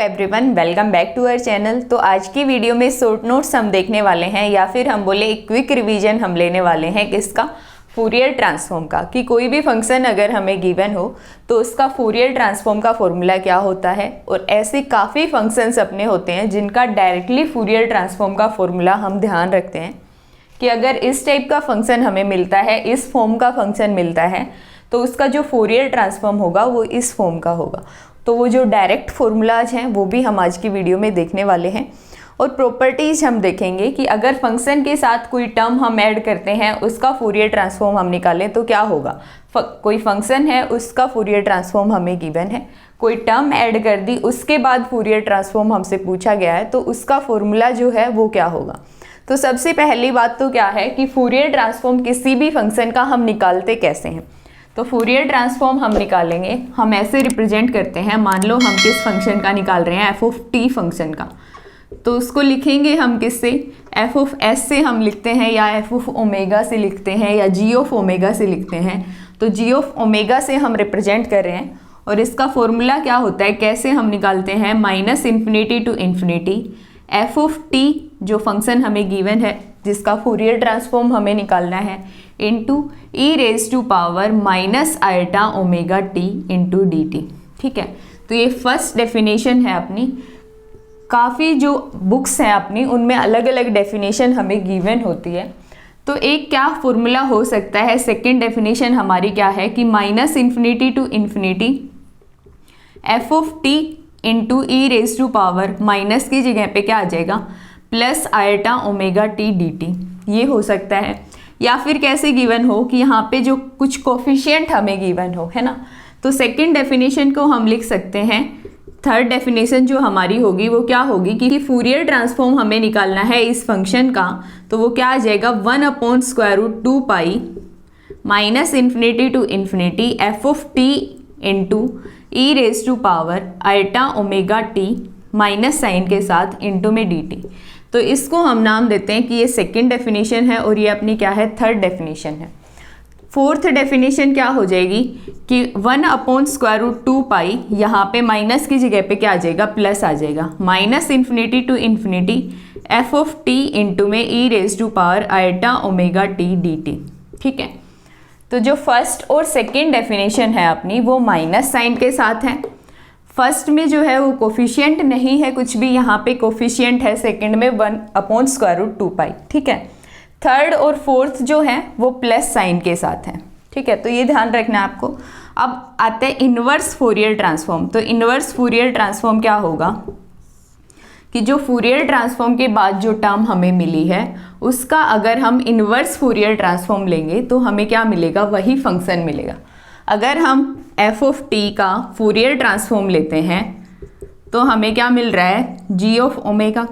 Everyone, welcome back to our channel. तो आज की वीडियो में शॉर्ट नोट्स हम देखने वाले हैं या फिर हम बोले एक क्विक रिवीजन हम लेने वाले हैं किसका, फूरियर ट्रांसफॉर्म का। कि कोई भी फंक्शन अगर हमें गिवन हो तो उसका फूरियर ट्रांसफॉर्म का फॉर्मूला क्या होता है। और ऐसे काफ़ी फंक्शंस अपने होते हैं जिनका डायरेक्टली फूरियर ट्रांसफॉर्म का फॉर्मूला हम ध्यान रखते हैं कि अगर इस टाइप का फंक्शन हमें मिलता है, इस फॉर्म का फंक्शन मिलता है, तो उसका जो फूरियर ट्रांसफॉर्म होगा वो इस फॉर्म का होगा। तो वो जो डायरेक्ट फॉर्मूलाज हैं वो भी हम आज की वीडियो में देखने वाले हैं। और प्रॉपर्टीज़ हम देखेंगे कि अगर फंक्शन के साथ कोई टर्म हम ऐड करते हैं, उसका फूरियर ट्रांसफॉर्म हम निकालें तो क्या होगा। कोई फंक्शन है, उसका फूरियर ट्रांसफॉर्म हमें गिवन है, कोई टर्म ऐड कर दी, उसके बाद फूरियर ट्रांसफॉर्म हमसे पूछा गया है, तो उसका फॉर्मूला जो है वो क्या होगा। तो सबसे पहली बात तो क्या है कि फूरियर ट्रांसफॉर्म किसी भी फंक्शन का हम निकालते कैसे हैं। तो फूरियर ट्रांसफॉर्म हम निकालेंगे, हम ऐसे रिप्रेजेंट करते हैं। मान लो हम किस फंक्शन का निकाल रहे हैं, एफ ऑफ टी फंक्शन का, तो उसको लिखेंगे हम किससे, एफ ऑफ एस से हम लिखते हैं, या एफ ऑफ ओमेगा से लिखते हैं, या जी ऑफ ओमेगा से लिखते हैं। तो जी ऑफ ओमेगा से हम रिप्रेजेंट कर रहे हैं। और इसका फॉर्मूला क्या होता है, कैसे हम निकालते हैं, minus infinity to infinity F of T जो फंक्शन हमें गिवन है, जिसका फूरियर ट्रांसफॉर्म हमें निकालना है, into E raise to power minus iota omega T into D T. ठीक है, तो ये फर्स्ट डेफिनेशन है अपनी। काफ़ी जो बुक्स हैं अपनी, उनमें अलग अलग डेफिनेशन हमें गिवन होती है। तो एक क्या फॉर्मूला हो सकता है, सेकेंड डेफिनेशन हमारी क्या है कि minus infinity to infinity F of T into E raise to power, minus की जगह पे क्या आ जाएगा, plus iota omega T D T, ये हो सकता है। या फिर कैसे गिवन हो कि यहाँ पे जो कुछ कोफिशिएंट हमें गिवन हो, है ना। तो सेकंड डेफिनेशन को हम लिख सकते हैं। थर्ड डेफिनेशन जो हमारी होगी वो क्या होगी कि फूरियर ट्रांसफॉर्म हमें निकालना है इस फंक्शन का, तो वो क्या आ जाएगा, 1/√2 pi minus infinity to infinity F of T into E raise to power iota omega T minus sign के साथ इंटू में डी टी। तो इसको हम नाम देते हैं कि ये सेकंड डेफिनेशन है और ये अपनी क्या है, थर्ड डेफिनेशन है। फोर्थ डेफिनेशन क्या हो जाएगी कि 1/√2 पाई, यहाँ पे माइनस की जगह पे क्या आ जाएगा, प्लस आ जाएगा, minus infinity to infinity F of T into में e raise to power iota omega T D T. ठीक है, तो जो फर्स्ट और सेकेंड डेफिनेशन है अपनी वो माइनस साइन के साथ है। फर्स्ट में जो है वो कोफिशिएंट नहीं है कुछ भी, यहाँ पे कोफिशिएंट है सेकंड में 1/√2 पाई। ठीक है, थर्ड और फोर्थ जो है वो प्लस साइन के साथ है। ठीक है, तो ये ध्यान रखना है आपको। अब आते हैं इनवर्स फूरियर ट्रांसफॉर्म। तो इनवर्स फूरियर ट्रांसफॉर्म क्या होगा कि जो फूरियर ट्रांसफॉर्म के बाद जो टर्म हमें मिली है उसका अगर हम इनवर्स फूरियर ट्रांसफॉर्म लेंगे तो हमें क्या मिलेगा, वही फंक्शन मिलेगा। अगर हम एफ ऑफ टी का फूरियर ट्रांसफॉर्म लेते हैं तो हमें क्या मिल रहा है, जी ऑफ ओमेगा।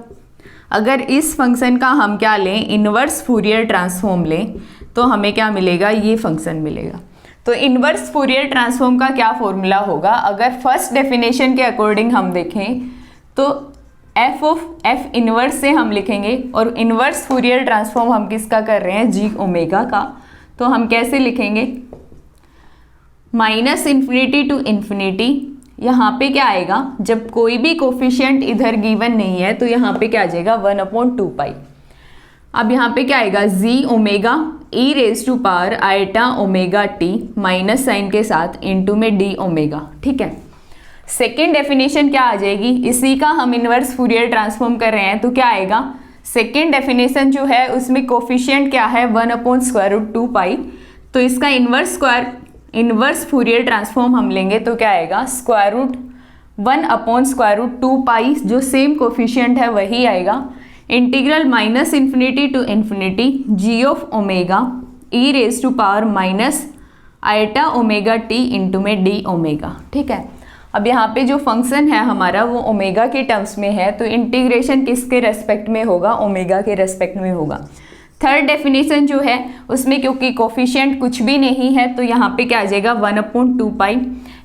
अगर इस फंक्शन का हम क्या लें, इनवर्स फूरियर ट्रांसफॉर्म लें, तो हमें क्या मिलेगा, ये फंक्शन मिलेगा। तो इनवर्स फूरियर ट्रांसफॉर्म का क्या फॉर्मूला होगा, अगर फर्स्ट डेफिनेशन के अकॉर्डिंग हम देखें तो एफ ऑफ एफ इनवर्स से हम लिखेंगे, और इनवर्स फूरियर ट्रांसफॉर्म हम किसका कर रहे हैं, जी ओमेगा का। तो हम कैसे लिखेंगे, माइनस इन्फिनिटी टू इन्फिनिटी, यहाँ पे क्या आएगा, जब कोई भी कोफिशिएंट इधर गिवन नहीं है तो यहाँ पे क्या आ जाएगा, 1/2 पाई। अब यहाँ पे क्या आएगा, g omega E raise to power iota omega T minus sign के साथ इंटू में डी ओमेगा। ठीक है, सेकेंड डेफिनेशन क्या आ जाएगी, इसी का हम इनवर्स फूरियर ट्रांसफॉर्म कर रहे हैं, तो क्या आएगा, सेकेंड डेफिनेशन जो है उसमें कोफिशिएंट क्या है, 1/√2 पाई। तो इसका इनवर्स फूरियर ट्रांसफॉर्म हम लेंगे तो क्या आएगा, √1/√2 पाई, जो सेम कोफिशिएंट है वही आएगा, integral minus infinity to infinity G of omega E raise to power minus iota omega T into में डी ओमेगा। ठीक है, अब यहाँ पे जो फंक्शन है हमारा वो ओमेगा के टर्म्स में है, तो इंटीग्रेशन किसके रेस्पेक्ट में होगा, ओमेगा के रेस्पेक्ट में होगा। थर्ड डेफिनेशन जो है उसमें क्योंकि कोफिशिएंट कुछ भी नहीं है तो यहाँ पे क्या आ जाएगा, 1/2 पाई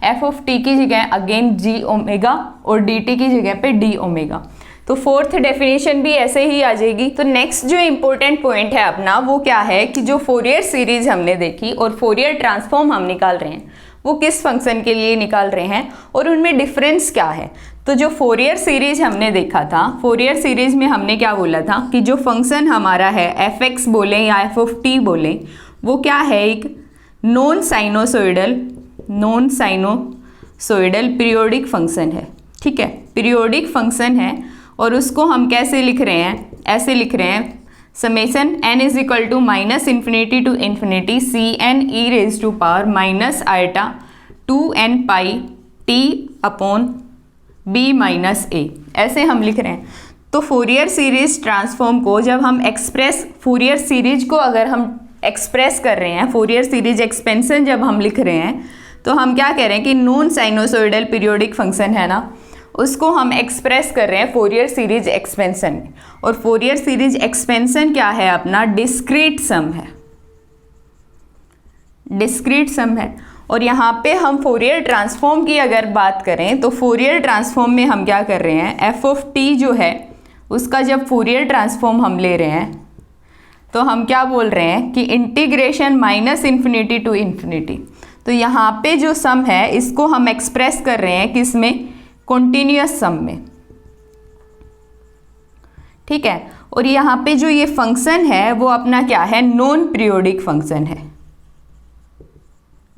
एफ ऑफ टी की जगह अगेन जी ओमेगा और डी टी की जगह पे डी ओमेगा। तो फोर्थ डेफिनेशन भी ऐसे ही आ जाएगी। तो नेक्स्ट जो इम्पोर्टेंट पॉइंट है अपना वो क्या है कि जो फोरियर सीरीज हमने देखी और फोरियर ट्रांसफॉर्म हम निकाल रहे हैं वो किस फंक्शन के लिए निकाल रहे हैं और उनमें डिफरेंस क्या है। तो जो फोरियर सीरीज हमने देखा था, फोरियर सीरीज में हमने क्या बोला था कि जो फंक्शन हमारा है एफ एक्स बोलें या एफ ऑफ टी बोलें, वो क्या है, एक नॉन साइनोसोइडल पीरियोडिक फंक्शन है। ठीक है, पीरियोडिक फंक्शन है और उसको हम कैसे लिख रहे हैं, ऐसे लिख रहे हैं summation n is equal to minus infinity to infinity C N E raise to power minus iota 2n pi t upon b minus a, ऐसे हम लिख रहे हैं। तो फोरियर सीरीज ट्रांसफॉर्म को जब हम फोरियर सीरीज को अगर हम एक्सप्रेस कर रहे हैं, फोरियर सीरीज एक्सपेंशन जब हम लिख रहे हैं, तो हम क्या कह रहे हैं कि नॉन साइनोसोइडल पीरियोडिक फंक्शन है ना, उसको हम एक्सप्रेस कर रहे हैं फोरियर सीरीज एक्सपेंशन में। और फोरियर सीरीज एक्सपेंशन क्या है अपना, डिस्क्रीट सम है, डिस्क्रीट सम है। और यहाँ पे हम फोरियर ट्रांसफॉर्म की अगर बात करें तो फोरियर ट्रांसफॉर्म में हम क्या कर रहे हैं, एफ ऑफ टी जो है उसका जब फोरियर ट्रांसफॉर्म हम ले रहे हैं तो हम क्या बोल रहे हैं कि integration minus infinity to infinity. तो यहाँ पे जो सम है इसको हम एक्सप्रेस कर रहे हैं किसमें, कॉन्टिन्यूअस सम में। ठीक है, और यहाँ पे जो ये फंक्शन है वो अपना क्या है, नॉन पीरियोडिक फंक्शन है,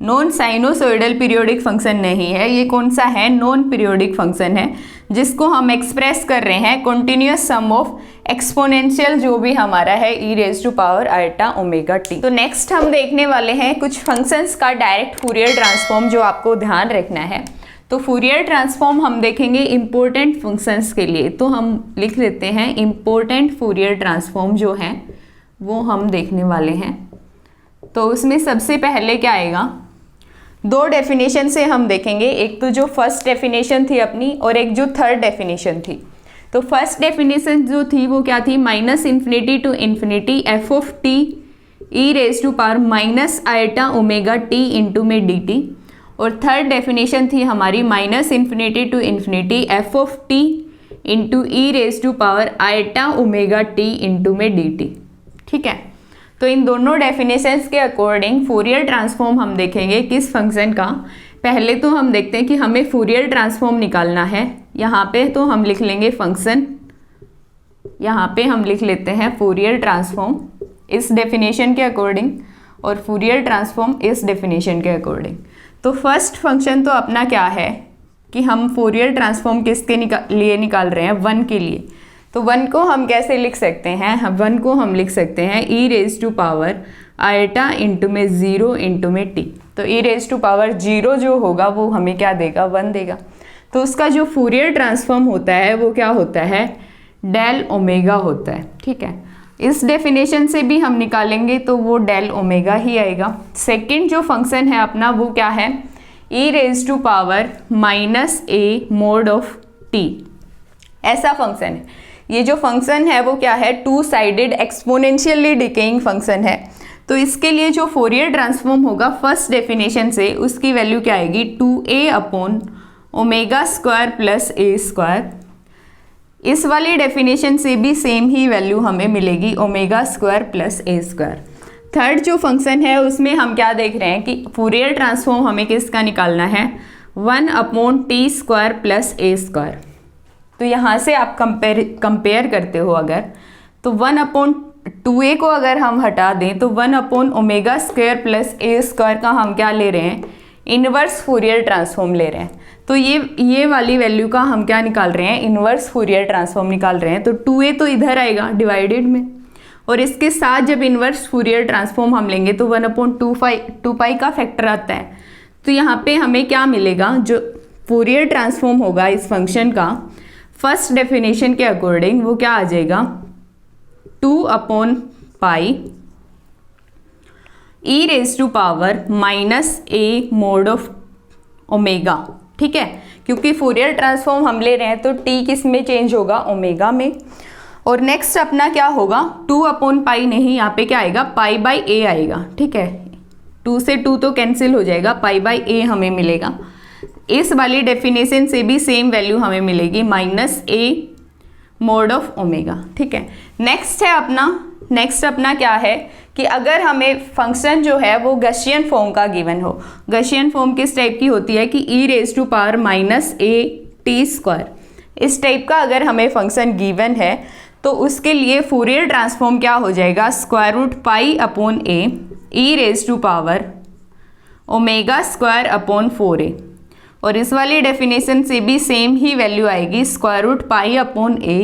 नॉन साइनोसोइडल पीरियोडिक फंक्शन नहीं है, ये कौन सा है, नॉन पीरियोडिक फंक्शन है, जिसको हम एक्सप्रेस कर रहे हैं कॉन्टिन्यूअस सम ऑफ एक्सपोनेंशियल जो भी हमारा है e raise to power iota omega t. तो नेक्स्ट हम देखने वाले हैं कुछ फंक्शंस का डायरेक्ट फूरियर ट्रांसफॉर्म जो आपको ध्यान रखना है। तो फूरियर ट्रांसफॉर्म हम देखेंगे इम्पोर्टेंट फंक्शंस के लिए, तो हम लिख लेते हैं इम्पोर्टेंट फूरियर ट्रांसफॉर्म जो है वो हम देखने वाले हैं। तो उसमें सबसे पहले क्या आएगा, दो डेफिनेशन से हम देखेंगे, एक तो जो फर्स्ट डेफिनेशन थी अपनी और एक जो थर्ड डेफिनेशन थी। तो फर्स्ट डेफिनेशन जो थी वो क्या थी, minus infinity to infinity F of T E raise to power minus iota omega T into में डी टी। और थर्ड डेफिनेशन थी हमारी minus infinity to infinity F of T into E raise to power iota omega T into में D T. ठीक है, तो इन दोनों definitions के अकॉर्डिंग फूरियर ट्रांसफॉर्म हम देखेंगे किस फंक्शन का। पहले तो हम देखते हैं कि हमें फूरियर ट्रांसफॉर्म निकालना है। यहाँ पे तो हम लिख लेंगे फंक्शन, यहाँ पे हम लिख लेते हैं फूरियर ट्रांसफॉर्म इस डेफिनेशन के अकॉर्डिंग और फूरियर ट्रांसफॉर्म इस डेफिनेशन के अकॉर्डिंग। तो फर्स्ट फंक्शन तो अपना क्या है कि हम फूरियर ट्रांसफॉर्म किसके लिए निकाल रहे हैं, 1 के लिए। तो 1 को हम कैसे लिख सकते हैं, 1 को हम लिख सकते हैं e raise to power iota into में 0 इंटू में टी। तो ई रेज टू पावर 0 जो होगा वो हमें क्या देगा, 1 देगा। तो उसका जो फूरियर ट्रांसफॉर्म होता है वो क्या होता है, डेल ओमेगा होता है। ठीक है, इस डेफिनेशन से भी हम निकालेंगे तो वो डेल ओमेगा ही आएगा। सेकंड जो फंक्शन है अपना वो क्या है, e raise to power minus A mod of t, ऐसा फंक्शन है। ये जो फंक्शन है वो क्या है, two sided exponentially decaying function है। तो इसके लिए जो फोरियर ट्रांसफॉर्म होगा फर्स्ट डेफिनेशन से, उसकी वैल्यू क्या आएगी, 2a upon omega square plus a square. इस वाली डेफिनेशन से भी सेम ही वैल्यू हमें मिलेगी, omega square plus a square. Third जो फंक्शन है उसमें हम क्या देख रहे हैं कि फोरियर ट्रांसफॉर्म हमें किसका निकालना है, 1 upon T square plus a square. तो यहाँ से आप कंपेयर करते हो अगर, तो 1 अपॉन 2a को अगर हम हटा दें तो 1 upon omega square plus a square का हम क्या ले रहे हैं, इन्वर्स फूरियर ट्रांसफॉर्म ले रहे हैं। तो ये वाली वैल्यू का हम क्या निकाल रहे हैं, इन्वर्स फूरियर ट्रांसफॉर्म निकाल रहे हैं। तो 2a तो इधर आएगा डिवाइडेड में, और इसके साथ जब इन्वर्स फूरियर ट्रांसफॉर्म हम लेंगे तो 1 अपॉन 2 पाई का फैक्टर आता है। तो यहाँ पे हमें क्या मिलेगा, जो फूरियर ट्रांसफॉर्म होगा इस फंक्शन का फर्स्ट डेफिनेशन के अकॉर्डिंग वो क्या आ जाएगा, 2 upon pi E raise to power minus A mod of omega. ठीक है, क्योंकि फूरियर ट्रांसफॉर्म हम ले रहे हैं तो टी किस में चेंज होगा, ओमेगा में। और नेक्स्ट अपना क्या होगा, 2 अपॉन पाई नहीं, यहाँ पे क्या आएगा, पाई बाई ए आएगा। ठीक है, 2 से 2 तो कैंसिल हो जाएगा, पाई बाई ए हमें मिलेगा। इस वाली डेफिनेशन से भी सेम वैल्यू हमें मिलेगी, minus A mod of omega. ठीक है, नेक्स्ट अपना क्या है कि अगर हमें फंक्शन जो है वो गशियन फॉर्म का गिवन हो। गशियन फॉर्म किस टाइप की होती है कि e raise to power minus a t square. इस टाइप का अगर हमें फंक्शन गिवन है तो उसके लिए फूरियर ट्रांसफॉर्म क्या हो जाएगा, square root pi upon A E raise to power omega square upon 4a। और इस वाली डेफिनेशन से भी सेम ही वैल्यू आएगी, square root pi upon A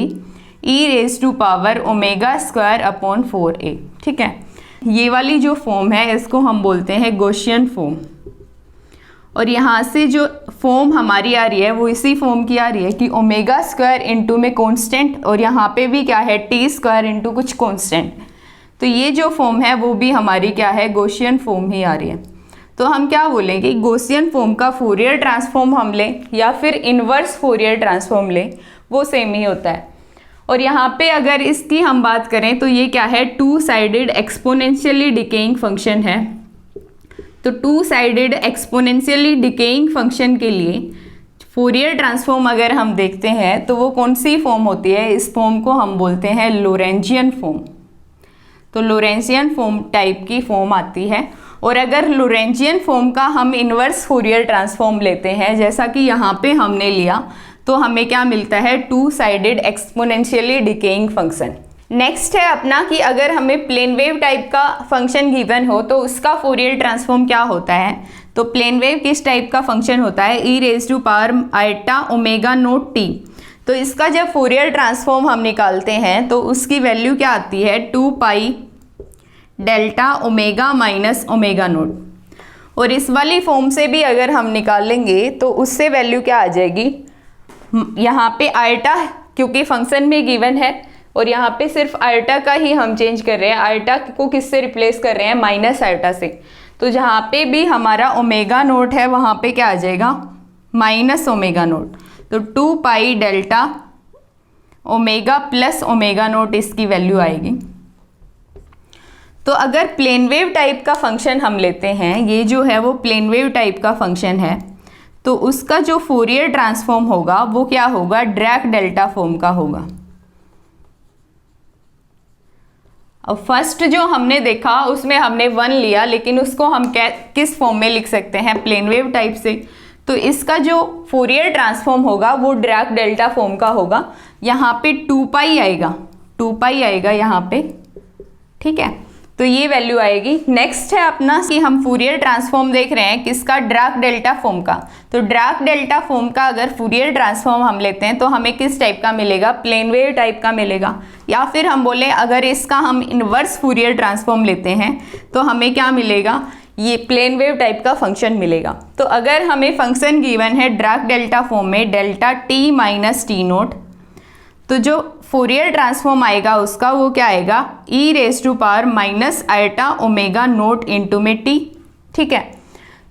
E raise to power omega square upon 4a। ठीक है, ये वाली जो फॉर्म है इसको हम बोलते हैं गॉसियन फॉर्म। और यहाँ से जो फॉर्म हमारी आ रही है वो इसी फॉर्म की आ रही है कि ओमेगा स्क्वायर इंटू में कांस्टेंट, और यहाँ पे भी क्या है टी स्क्वायर इंटू कुछ कांस्टेंट। तो ये जो फॉर्म है वो भी हमारी क्या है, गॉसियन फॉर्म ही आ रही है। तो हम क्या बोलेंगे, गॉसियन फॉर्म का फूरियर ट्रांसफॉर्म हम लें या फिर इन्वर्स फूरियर ट्रांसफॉर्म लें, वो सेम ही होता है। और यहाँ पे अगर इसकी हम बात करें तो ये क्या है, two sided exponentially decaying function है। तो to sided exponentially decaying function के लिए फूरियर ट्रांसफॉर्म अगर हम देखते हैं तो वो कौन सी फॉर्म होती है, इस फॉर्म को हम बोलते हैं लोरेंजियन फॉर्म। तो लोरेंजियन फॉर्म टाइप की फॉर्म आती है। और अगर लोरेंजियन फॉर्म का हम इन्वर्स फूरियर ट्रांसफॉर्म लेते हैं जैसा कि यहाँ पे हमने लिया, तो हमें क्या मिलता है, two sided exponentially decaying function. Next है अपना कि अगर हमें प्लेन वेव टाइप का फंक्शन गिवन हो तो उसका फूरियर ट्रांसफॉर्म क्या होता है। तो प्लेन वेव किस टाइप का फंक्शन होता है, e raise to power iota omega nought t. तो इसका जब फूरियर ट्रांसफॉर्म हम निकालते हैं तो उसकी वैल्यू क्या आती है, 2 pi delta omega minus omega nought. और इस वाली फॉर्म से भी अगर हम निकालेंगे तो उससे वैल्यू क्या आ जाएगी, यहाँ पे आइटा क्योंकि फंक्शन में गिवन है और यहाँ पे सिर्फ आइटा का ही हम चेंज कर रहे हैं, आइटा को किससे रिप्लेस कर रहे हैं, माइनस आइटा से। तो जहाँ पे भी हमारा ओमेगा नोट है वहाँ पे क्या आ जाएगा, माइनस ओमेगा नोट। तो 2 pi delta omega plus omega note इसकी वैल्यू आएगी। तो अगर प्लेन वेव टाइप का फंक्शन हम लेते हैं, ये जो है वो प्लेन वेव टाइप का फंक्शन है, तो उसका जो फूरियर ट्रांसफॉर्म होगा वो क्या होगा, ड्रैक डेल्टा फॉर्म का होगा। अब फर्स्ट जो हमने देखा उसमें हमने 1 लिया, लेकिन उसको हम किस फॉर्म में लिख सकते हैं, प्लेन वेव टाइप से। तो इसका जो फूरियर ट्रांसफॉर्म होगा वो ड्रैक डेल्टा फॉर्म का होगा। यहाँ पे 2 पाई आएगा, 2 पाई आएगा यहाँ पे। ठीक है, तो ये वैल्यू आएगी। नेक्स्ट है अपना कि हम फूरियर ट्रांसफॉर्म देख रहे हैं किसका, ड्रैक डेल्टा फॉर्म का। तो ड्रैक डेल्टा फॉर्म का अगर फूरियर ट्रांसफॉर्म हम लेते हैं तो हमें किस टाइप का मिलेगा, प्लेन वेव टाइप का मिलेगा। या फिर हम बोले अगर इसका हम इन्वर्स फूरियर ट्रांसफॉर्म लेते हैं तो हमें क्या मिलेगा, ये प्लेन वेव टाइप का फंक्शन मिलेगा। तो अगर हमें फंक्शन गिवन है ड्रैक डेल्टा फॉर्म में delta t minus T note, तो जो फूरियर ट्रांसफॉर्म आएगा उसका वो क्या आएगा, e raise to power minus iota omega nought into में टी। ठीक है,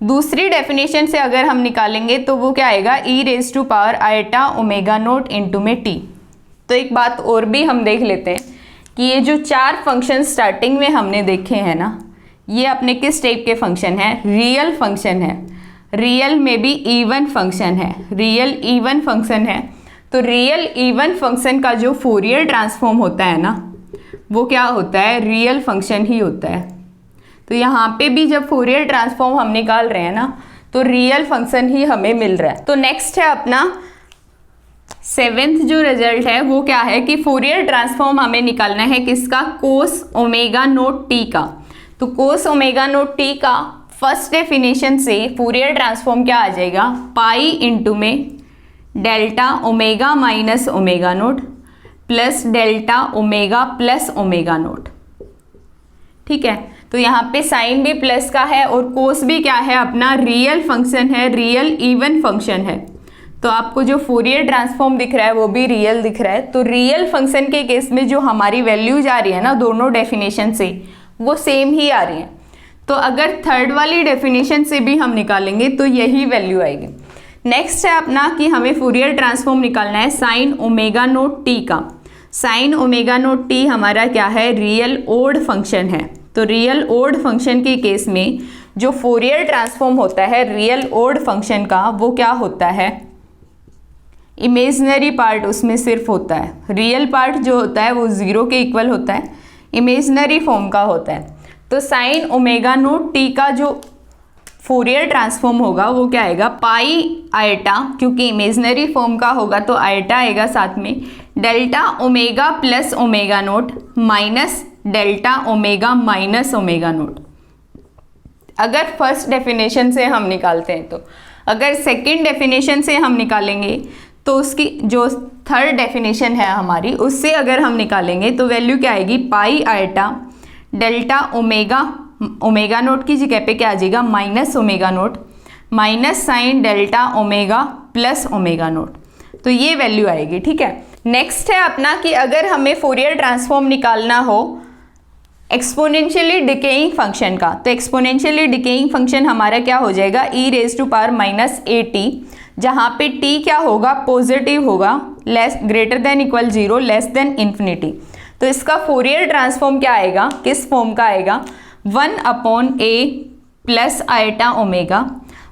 दूसरी डेफिनेशन से अगर हम निकालेंगे तो वो क्या आएगा, e raise to power iota omega nought into में टी। तो एक बात और भी हम देख लेते हैं कि ये जो 4 फंक्शन स्टार्टिंग में हमने देखे हैं ना, ये अपने किस टाइप के फंक्शन है, रियल फंक्शन है। रियल में भी इवन फंक्शन है, रियल इवन फंक्शन है। तो रियल इवन फंक्शन का जो फूरियर ट्रांसफॉर्म होता है ना, वो क्या होता है, रियल फंक्शन ही होता है। तो यहाँ पे भी जब फूरियर ट्रांसफॉर्म हम निकाल रहे हैं ना, तो रियल फंक्शन ही हमें मिल रहा है। तो नेक्स्ट है अपना 7th जो रिजल्ट है वो क्या है कि फूरियर ट्रांसफॉर्म हमें निकालना है किसका, कोस ओमेगा नोट टी का। तो कोस ओमेगा नोट टी का फर्स्ट डेफिनेशन से फूरियर ट्रांसफॉर्म क्या आ जाएगा, पाई इंटू में delta omega minus omega note plus delta omega plus omega note. ठीक है, तो यहाँ पे साइन भी प्लस का है और कोस भी क्या है, अपना रियल फंक्शन है, रियल इवन फंक्शन है। तो आपको जो फूरियर ट्रांसफॉर्म दिख रहा है वो भी रियल दिख रहा है। तो रियल फंक्शन के केस में जो हमारी वैल्यूज आ रही है ना दोनों डेफिनेशन से, वो सेम ही आ रही है। तो अगर थर्ड वाली डेफिनेशन से भी हम निकालेंगे तो यही वैल्यू आएगी। नेक्स्ट है अपना कि हमें फूरियर ट्रांसफॉर्म निकालना है साइन ओमेगा नोट टी का। साइन ओमेगा नोट टी हमारा क्या है, रियल ओड फंक्शन है। तो रियल ओड फंक्शन के केस में जो फूरियर ट्रांसफॉर्म होता है रियल ओड फंक्शन का, वो क्या होता है, इमेजनरी पार्ट उसमें सिर्फ होता है। रियल पार्ट जो होता है वो 0 के इक्वल होता है, इमेजनरी फॉर्म का होता है। तो साइन ओमेगा नोट टी का जो फूरियर ट्रांसफॉर्म होगा वो क्या आएगा, पाई आयटा, क्योंकि इमेजनरी फॉर्म का होगा तो आयटा आएगा साथ में, delta omega plus omega note minus delta omega minus omega note. अगर फर्स्ट डेफिनेशन से हम निकालते हैं तो, अगर सेकंड डेफिनेशन से हम निकालेंगे तो उसकी जो थर्ड डेफिनेशन है हमारी उससे अगर हम निकालेंगे तो वैल्यू क्या आएगी, pi iota delta omega, omega nought की जगह पे क्या आ जाएगा minus omega note, minus sign delta omega plus omega nought, तो ये वैल्यू आएगी। ठीक है, नेक्स्ट है अपना कि अगर हमें फूरियर ट्रांसफॉर्म निकालना हो एक्सपोनेंशियली डिकेइंग फंक्शन का, तो एक्सपोनेंशियली डिकेइंग फंक्शन हमारा क्या हो जाएगा, e raise to power minus a t, जहाँ पे टी क्या होगा, पॉजिटिव होगा, less greater than equal 0 less than infinity. तो इसका फूरियर ट्रांसफॉर्म क्या आएगा, किस फॉर्म का आएगा, 1/a प्लस आयटा ओमेगा,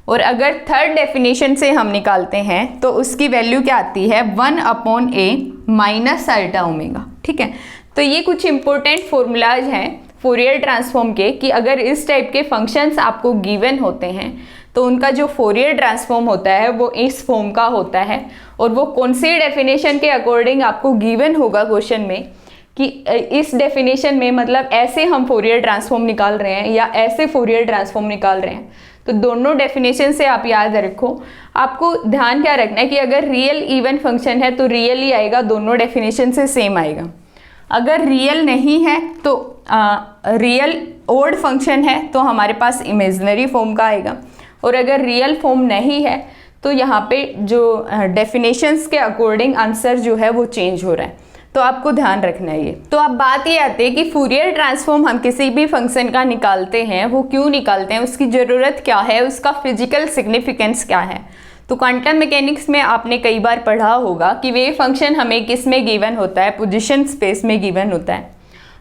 और अगर थर्ड डेफिनेशन से हम निकालते हैं तो उसकी वैल्यू क्या आती है, 1/a माइनस आयटा ओमेगा। ठीक है, तो ये कुछ इंपॉर्टेंट फॉर्मूलाज हैं फूरियर ट्रांसफॉर्म के कि अगर इस टाइप के फंक्शंस आपको गिवन होते हैं तो उनका जो फूरियर ट्रांसफॉर्म होता है वो इस फॉर्म का होता है, और वो कौन सी डेफिनेशन के अकॉर्डिंग आपको गिवन होगा क्वेश्चन में कि इस डेफिनेशन में मतलब ऐसे हम फूरियर ट्रांसफॉर्म निकाल रहे हैं या ऐसे फूरियर ट्रांसफॉर्म निकाल रहे हैं। तो दोनों डेफिनेशन से आप याद रखो, आपको ध्यान क्या रखना है कि अगर रियल इवन फंक्शन है तो रियल ही आएगा, दोनों डेफिनेशन से सेम आएगा। अगर रियल नहीं है तो रियल ओड फंक्शन है तो हमारे पास इमेजिनरी फॉर्म का आएगा, और अगर रियल फॉर्म नहीं है तो यहाँ पे जो डेफिनेशंस के अकॉर्डिंग आंसर जो है वो चेंज हो रहा है, तो आपको ध्यान रखना है ये। तो अब बात ये आती है कि फूरियर ट्रांसफॉर्म हम किसी भी फंक्शन का निकालते हैं वो क्यों निकालते हैं, उसकी ज़रूरत क्या है, उसका फिजिकल सिग्निफिकेंस क्या है। तो क्वांटम मैकेनिक्स में आपने कई बार पढ़ा होगा कि वेव फंक्शन हमें किस में गिवन होता है, पोजीशन स्पेस में गिवन होता है,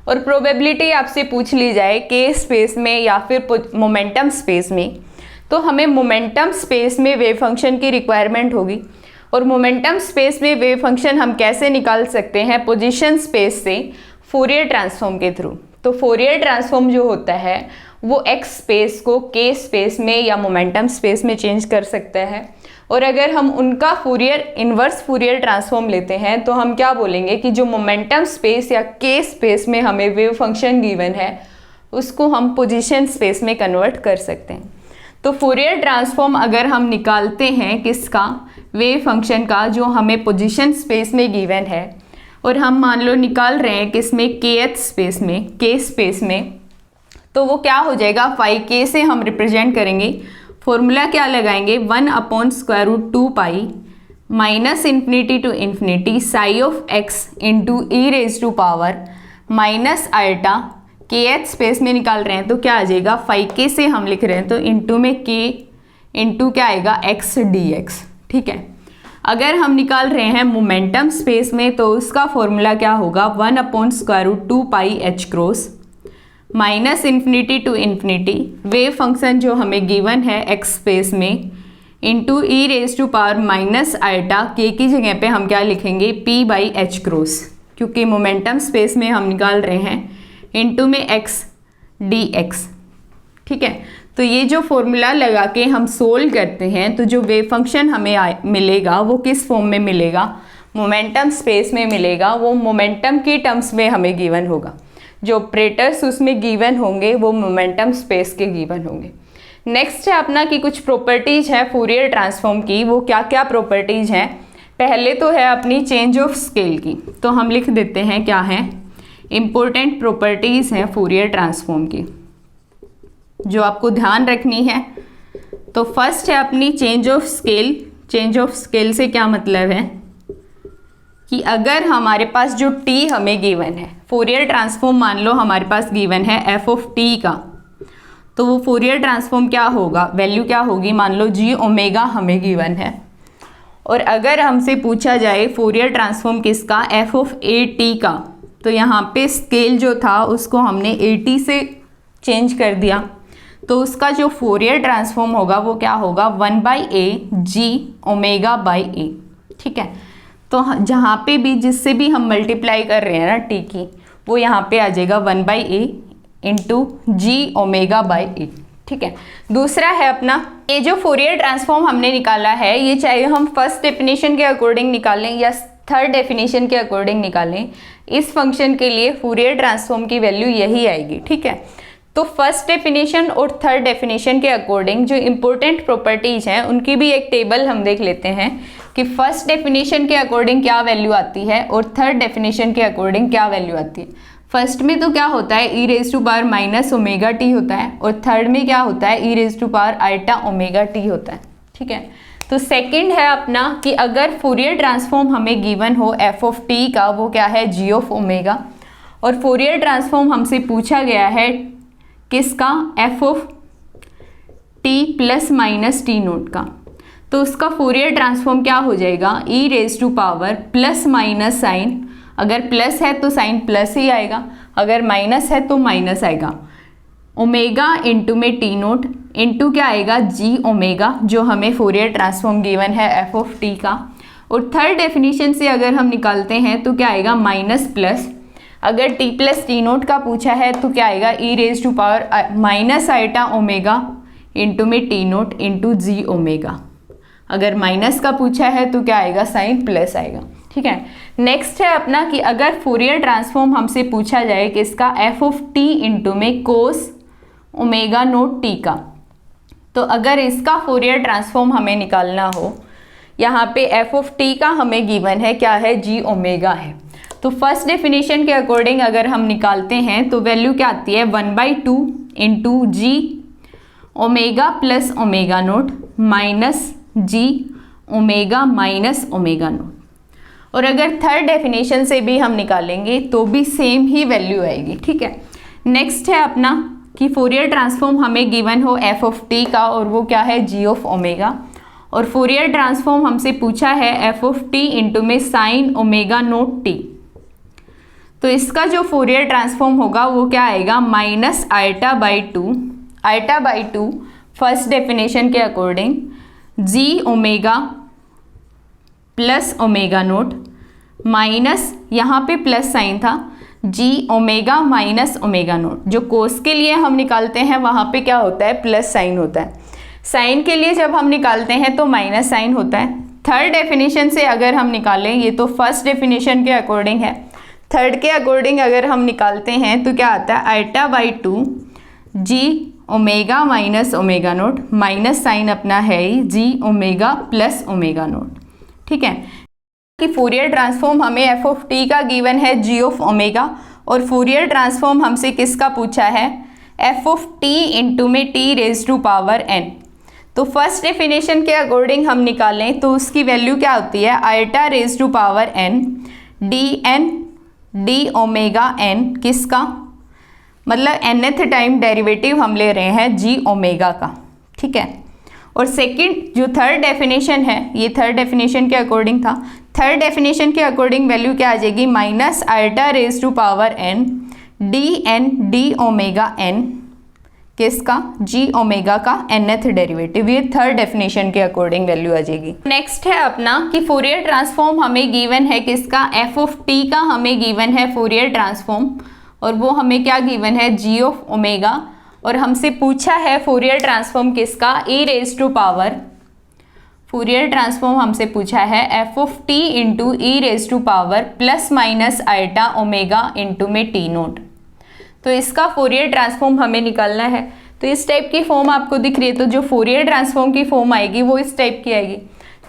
और प्रोबेबिलिटी आपसे पूछ ली जाए के स्पेस में या फिर मोमेंटम स्पेस में, तो हमें मोमेंटम स्पेस में वेव फंक्शन की रिक्वायरमेंट होगी, और मोमेंटम स्पेस में वेव फंक्शन हम कैसे निकाल सकते हैं, पोजीशन स्पेस से फूरियर ट्रांसफॉर्म के थ्रू। तो फूरियर ट्रांसफॉर्म जो होता है वो एक्स स्पेस को के स्पेस में या मोमेंटम स्पेस में चेंज कर सकता है, और अगर हम उनका फूरियर इन्वर्स फूरियर ट्रांसफॉर्म लेते हैं तो हम क्या बोलेंगे कि जो मोमेंटम स्पेस या के स्पेस में हमें वेव फंक्शन गिवन है उसको हम पोजीशन स्पेस में कन्वर्ट कर सकते हैं। तो फूरियर ट्रांसफॉर्म अगर हम निकालते हैं किसका, वेव फंक्शन का जो हमें पोजीशन स्पेस में गिवन है, और हम मान लो निकाल रहे हैं किसमें, के स्पेस में, के स्पेस में, तो वो क्या हो जाएगा, फाई के से हम रिप्रेजेंट करेंगे। फॉर्मूला क्या लगाएंगे, 1/√2 pi minus infinity to infinity psi of X into E raise to power minus iota, के स्पेस में निकाल रहे हैं तो क्या आ जाएगा, फाई के से हम लिख रहे हैं तो इंटू में के इंटू क्या आएगा, एक्स डी एक्स। ठीक है, अगर हम निकाल रहे हैं मोमेंटम स्पेस में तो उसका फॉर्मूला क्या होगा, 1/√2 pi h cross minus infinity to infinity wave function जो हमें गिवन है एक्स स्पेस में into E raise to power minus iota, k की जगह पे हम क्या लिखेंगे, p बाई एच क्रॉस, क्योंकि मोमेंटम स्पेस में हम निकाल रहे हैं, इंटू में एक्स डी एक्स। ठीक है, तो ये जो फॉर्मूला लगा के हम सोल्व करते हैं तो जो वेव फंक्शन हमें मिलेगा वो किस फॉर्म में मिलेगा, मोमेंटम स्पेस में मिलेगा, वो मोमेंटम की टर्म्स में हमें गिवन होगा, जो ऑपरेटर्स उसमें गिवन होंगे वो मोमेंटम स्पेस के गिवन होंगे। नेक्स्ट है अपना कि कुछ प्रॉपर्टीज है फूरियर ट्रांसफॉर्म की, वो क्या क्या प्रॉपर्टीज हैं। पहले तो है अपनी चेंज ऑफ स्केल की, तो हम लिख देते हैं क्या है, इम्पोर्टेंट प्रॉपर्टीज हैं फूरियर ट्रांसफॉर्म की जो आपको ध्यान रखनी है। तो फर्स्ट है अपनी change of scale. Change of scale से क्या मतलब है कि अगर हमारे पास जो t हमें गिवन है, फूरियर ट्रांसफॉर्म मान लो हमारे पास गिवन है f ऑफ t का, तो वो फूरियर ट्रांसफॉर्म क्या होगा, वैल्यू क्या होगी, मान लो g ओमेगा हमें गिवन है, और अगर हमसे पूछा जाए फूरियर ट्रांसफॉर्म किसका, f ऑफ a t का, तो यहाँ पे स्केल जो था उसको हमने a t से चेंज कर दिया, तो उसका जो फूरियर ट्रांसफॉर्म होगा वो क्या होगा, 1/a g omega by a। ठीक है, तो जहाँ पे भी जिससे भी हम मल्टीप्लाई कर रहे हैं ना t की, वो यहाँ पे आ जाएगा 1/a into ji omega by a। ठीक है। दूसरा है अपना ये जो फोरियर ट्रांसफॉर्म हमने निकाला है, ये चाहे हम फर्स्ट डेफिनेशन के अकॉर्डिंग निकालें या थर्ड डेफिनेशन के अकॉर्डिंग निकालें, इस फंक्शन के लिए फोरियर ट्रांसफॉर्म की वैल्यू यही आएगी। ठीक है, तो फर्स्ट डेफिनेशन और थर्ड डेफिनेशन के अकॉर्डिंग जो इंपॉर्टेंट प्रॉपर्टीज हैं उनकी भी एक टेबल हम देख लेते हैं कि फर्स्ट डेफिनेशन के अकॉर्डिंग क्या वैल्यू आती है और थर्ड डेफिनेशन के अकॉर्डिंग क्या वैल्यू आती है। फर्स्ट में तो क्या होता है e raise to power minus omega T होता है और थर्ड में क्या होता है e raise to power iota omega T होता है। ठीक है, तो सेकंड है अपना कि अगर फोरियर ट्रांसफॉर्म हमें गिवन हो एफ ऑफ टी का, वो क्या है जी ऑफ ओमेगा, और फोरियर ट्रांसफॉर्म हमसे पूछा गया है किसका, F of T plus minus T naught का, तो उसका फोरियर ट्रांसफॉर्म क्या हो जाएगा e raise to power plus minus sine, अगर प्लस है तो साइन प्लस ही आएगा, अगर माइनस है तो माइनस आएगा, ओमेगा इंटू में टी नोट इंटू क्या आएगा जी ओमेगा, जो हमें फोरियर ट्रांसफॉर्म गिवन है एफ ऑफ टी का। और थर्ड डेफिनेशन से अगर हम निकालते हैं तो क्या आएगा माइनस प्लस, अगर टी प्लस टी नोट का पूछा है तो क्या आएगा e raise to power minus iota omega into में टी नोट इंटू जी ओमेगा, अगर माइनस का पूछा है तो क्या आएगा साइन प्लस आएगा। ठीक है, नेक्स्ट है अपना कि अगर फोरियर ट्रांसफॉर्म हमसे पूछा जाए कि इसका एफ ऑफ टी इंटू में कोस ओमेगा नोट टी का, तो अगर इसका फोरियर ट्रांसफॉर्म हमें निकालना हो, यहाँ पे एफ ऑफ टी का हमें गिवन है क्या है जी ओमेगा है, तो फर्स्ट डेफिनेशन के अकॉर्डिंग अगर हम निकालते हैं तो वैल्यू क्या आती है 1/2 इंटू जी omega plus omega note minus g omega minus omega nought. और अगर थर्ड डेफिनेशन से भी हम निकालेंगे तो भी सेम ही वैल्यू आएगी। ठीक है, नेक्स्ट है अपना कि फोरियर ट्रांसफॉर्म हमें गिवन हो एफ ऑफ टी का और वो क्या है जी ऑफ ओमेगा, और फोरियर ट्रांसफॉर्म हमसे पूछा है एफ ऑफ टी इंटू में साइन ओमेगा नोट टी, तो इसका जो फोरियर ट्रांसफॉर्म होगा वो क्या आएगा minus iota by two first definition के according g omega plus omega note minus, यहाँ पे प्लस साइन था, g omega minus omega nought, जो कोस के लिए हम निकालते हैं वहाँ पे क्या होता है प्लस साइन होता है, साइन के लिए जब हम निकालते हैं तो माइनस साइन होता है। थर्ड डेफिनेशन से अगर हम निकालें, ये तो फर्स्ट डेफिनेशन के अकॉर्डिंग है, थर्ड के अकॉर्डिंग अगर हम निकालते हैं तो क्या आता है iota by two g omega minus omega note, minus sign अपना है ही g omega plus omega note. ठीक है, कि फोरियर ट्रांसफॉर्म हमें एफ ऑफ टी का गिवन है जी ऑफ ओमेगा, और फोरियर ट्रांसफॉर्म हमसे किसका पूछा है एफ ऑफ टी इंटू में t raise to power N, तो फर्स्ट डेफिनेशन के अकॉर्डिंग हम निकालें तो उसकी वैल्यू क्या होती है iota raise to power n d omega n, किसका मतलब nth टाइम डेरिवेटिव हम ले रहे हैं जी ओमेगा का। ठीक है, और सेकंड जो थर्ड डेफिनेशन है, ये थर्ड डेफिनेशन के अकॉर्डिंग था, थर्ड डेफिनेशन के अकॉर्डिंग वैल्यू क्या आ जाएगी minus iota raise to power n d omega n, किसका जी ओमेगा का nth डेरिवेटिव, ये थर्ड डेफिनेशन के अकॉर्डिंग वैल्यू आ जाएगी। नेक्स्ट है अपना कि फोरियर ट्रांसफॉर्म हमें गिवन है किसका एफ ऑफ टी का, हमें गिवन है फोरियर ट्रांसफॉर्म, और वो हमें क्या गिवन है जी ऑफ ओमेगा, और हमसे पूछा है फोरियर ट्रांसफॉर्म किसका e raise to power, Fourier transform हमसे पूछा है f of T into e raise to power plus minus iota omega into में टी नोट, तो इसका फोरियर ट्रांसफॉर्म हमें निकालना है। तो इस टाइप की फॉर्म आपको दिख रही है, तो जो फोरियर ट्रांसफॉर्म की फॉर्म आएगी वो इस टाइप की आएगी।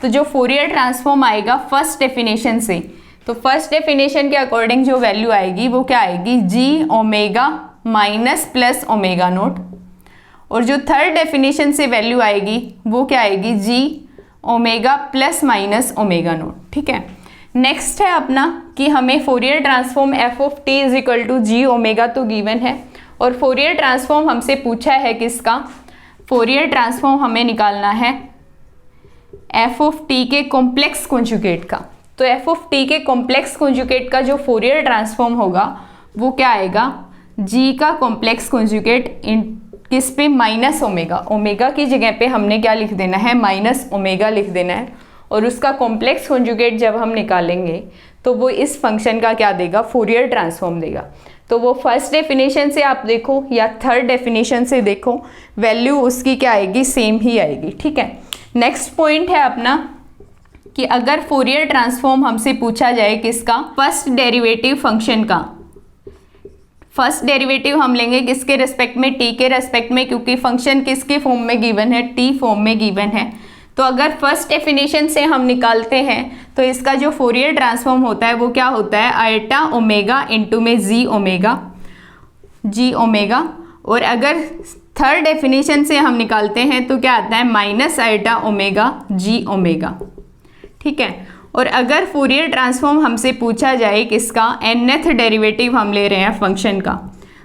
तो जो फोरियर ट्रांसफॉर्म आएगा फर्स्ट डेफिनेशन से, तो फर्स्ट डेफिनेशन के अकॉर्डिंग जो वैल्यू आएगी वो क्या आएगी g omega minus plus omega nought, और जो थर्ड डेफिनेशन से वैल्यू आएगी वो क्या आएगी g omega plus minus omega note. ठीक है, नेक्स्ट है अपना कि हमें Fourier transform f of t is equal to g omega तो गिवन है, और फोरियर ट्रांसफॉर्म हमसे पूछा है किसका, फोरियर ट्रांसफॉर्म हमें निकालना है एफ ऑफ टी के कॉम्प्लेक्स कॉन्जुगेट का। तो एफ ऑफ टी के कॉम्प्लेक्स कॉन्जुगेट का जो फोरियर ट्रांसफॉर्म होगा वो क्या आएगा जी का कॉम्प्लेक्स कॉन्जुगेट इन किस पे माइनस ओमेगा, ओमेगा की जगह पे हमने क्या लिख देना है माइनस ओमेगा लिख देना है, और उसका कॉम्प्लेक्स कॉन्जुगेट जब हम निकालेंगे तो वो इस फंक्शन का क्या देगा, फूरियर ट्रांसफॉर्म देगा। तो वो फर्स्ट डेफिनेशन से आप देखो या थर्ड डेफिनेशन से देखो, वैल्यू उसकी क्या आएगी, सेम ही आएगी। ठीक है, नेक्स्ट पॉइंट है अपना कि अगर फूरियर ट्रांसफॉर्म हमसे पूछा जाए किसका, फर्स्ट डेरिवेटिव फंक्शन का। फर्स्ट डेरिवेटिव हम लेंगे किसके रेस्पेक्ट में, टी के रेस्पेक्ट में, क्योंकि फंक्शन किसके फॉर्म में गिवन है, टी फॉर्म में गिवन है। तो अगर फर्स्ट डेफिनेशन से हम निकालते हैं तो इसका जो फूरियर ट्रांसफॉर्म होता है वो क्या होता है, आयटा ओमेगा इंटू में जी ओमेगा। और अगर थर्ड डेफिनेशन से हम निकालते हैं तो क्या आता है, माइनस आयटा ओमेगा जी ओमेगा। ठीक है, और अगर फूरियर ट्रांसफॉर्म हमसे पूछा जाए किसका, nth डेरिवेटिव हम ले रहे हैं फंक्शन का,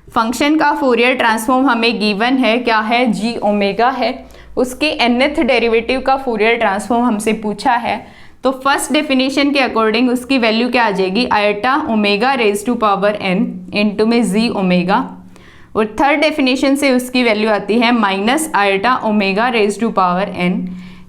फंक्शन का फूरियर ट्रांसफॉर्म हमें गिवन है, क्या है, जी ओमेगा है, उसके nth डेरिवेटिव का फूरियर ट्रांसफॉर्म हमसे पूछा है। तो फर्स्ट डेफिनेशन के अकॉर्डिंग उसकी वैल्यू क्या आ जाएगी, iota omega raise to power n into में जी ओमेगा। और थर्ड डेफिनेशन से उसकी वैल्यू आती है minus iota omega raise to power n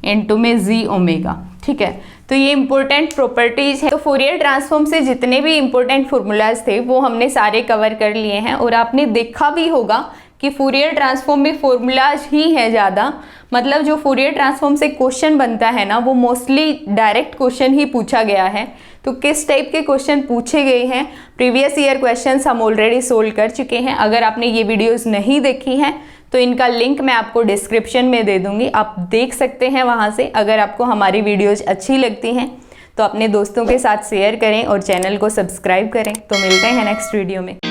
into में जी ओमेगा। ठीक है, तो ये इंपॉर्टेंट प्रॉपर्टीज है। तो फूरियर ट्रांसफॉर्म से जितने भी इंपॉर्टेंट फॉर्मूलाज थे वो हमने सारे कवर कर लिए हैं, और आपने देखा भी होगा कि फूरियर ट्रांसफॉर्म में फॉर्मूलाज ही है ज़्यादा। मतलब जो फूरियर ट्रांसफॉर्म से क्वेश्चन बनता है ना, वो मोस्टली डायरेक्ट क्वेश्चन ही पूछा गया है। तो किस टाइप के क्वेश्चन पूछे गए हैं, प्रीवियस ईयर क्वेश्चंस हम ऑलरेडी सोल्व कर चुके हैं। अगर आपने ये वीडियोस नहीं देखी हैं तो इनका लिंक मैं आपको डिस्क्रिप्शन में दे दूंगी, आप देख सकते हैं वहाँ से। अगर आपको हमारी वीडियोज अच्छी लगती हैं तो अपने दोस्तों के साथ शेयर करें और चैनल को सब्सक्राइब करें। तो मिलते हैं नेक्स्ट वीडियो में।